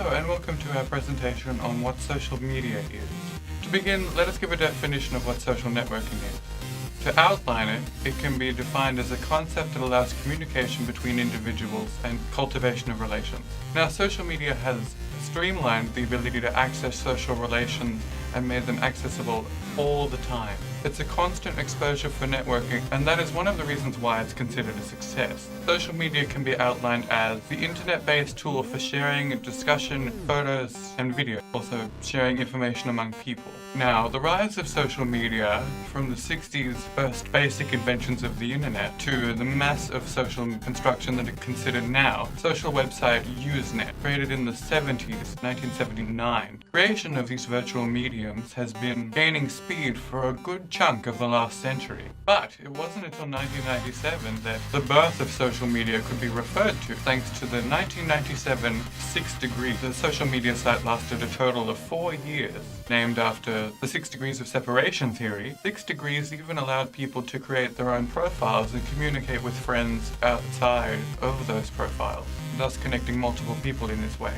Hello and welcome to our presentation on what social media is. To begin, let us give a definition of what social networking is. To outline it, it can be defined as a concept that allows communication between individuals and cultivation of relations. Now, social media has streamlined the ability to access social relations and made them accessible all the time. It's a constant exposure for networking, and that is one of the reasons why it's considered a success. Social media can be outlined as the internet-based tool for sharing, discussion, photos, and video, also sharing information among people. Now, the rise of social media from the 60s first basic inventions of the internet to the mass of social construction that is considered now, social website Usenet, created in the 70s, 1979. Creation of these virtual mediums has been gaining speed for a good chunk of the last century. But it wasn't until 1997 that the birth of social media could be referred to, thanks to the 1997 6 Degrees. The social media site lasted a total of 4 years, named after the 6 degrees of separation theory. 6 Degrees even allowed people to create their own profiles and communicate with friends outside of those profiles, thus connecting multiple people in this way.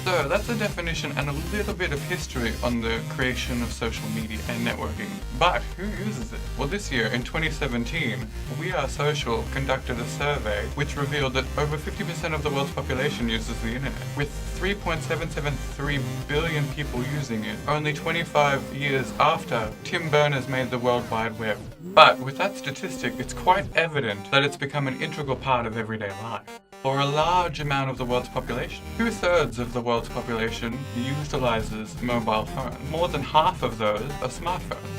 So that's a definition and a little bit of history on the creation of social media and networking. But who uses it? Well, this year, in 2017, We Are Social conducted a survey which revealed that over 50% of the world's population uses the internet. With 3.773 billion people using it, only 25 years after Tim Berners made the World Wide Web. But with that statistic, it's quite evident that it's become an integral part of everyday life. For a large amount of the world's population. 2/3 of the world's population utilizes mobile phones. More than half of those are smartphones.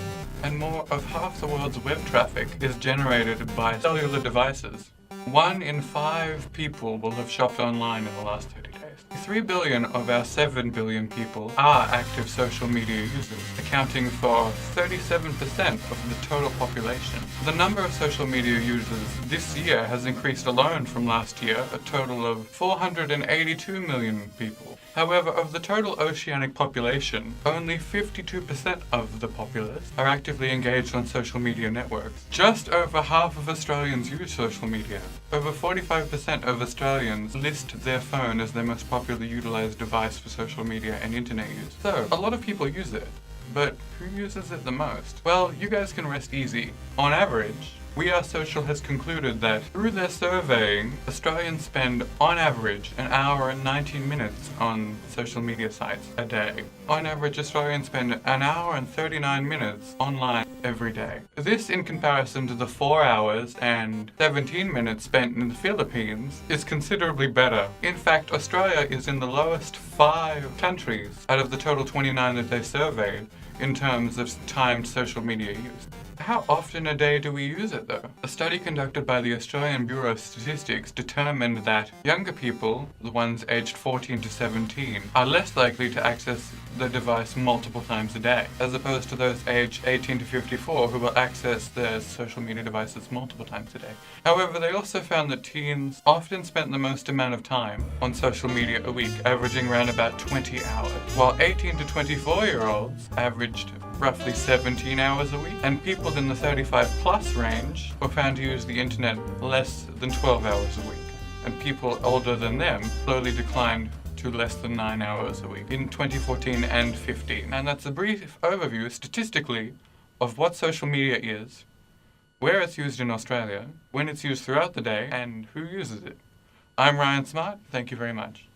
And more of half the world's web traffic is generated by cellular devices. 1 in 5 people will have shopped online in the last 30 days. 3 billion of our 7 billion people are active social media users, accounting for 37% of the total population. The number of social media users this year has increased alone from last year, a total of 482 million people. However, of the total oceanic population, only 52% of the populace are actively engaged on social media networks. Just over half of Australians use social media. Over 45% of Australians list their phone as their most popularly utilized device for social media and internet use. So, a lot of people use it. But who uses it the most? Well, you guys can rest easy. On average, We Are Social has concluded that through their surveying, Australians spend on average an hour and 19 minutes on social media sites a day. On average, Australians spend an hour and 39 minutes online every day. This, in comparison to the 4 hours and 17 minutes spent in the Philippines, is considerably better. In fact, Australia is in the lowest 5 countries out of the total 29 that they surveyed in terms of timed social media use. How often a day do we use it though? A study conducted by the Australian Bureau of Statistics determined that younger people, the ones aged 14 to 17, are less likely to access the device multiple times a day, as opposed to those aged 18 to 54 who will access their social media devices multiple times a day. However, they also found that teens often spent the most amount of time on social media a week, averaging around about 20 hours, while 18 to 24-year-olds averaged roughly 17 hours a week, and people in the 35 plus range were found to use the internet less than 12 hours a week, and people older than them slowly declined to less than 9 hours a week in 2014 and 15. And that's a brief overview statistically of what social media is, where it's used in Australia, when it's used throughout the day, and who uses it. I'm Ryan Smart, thank you very much.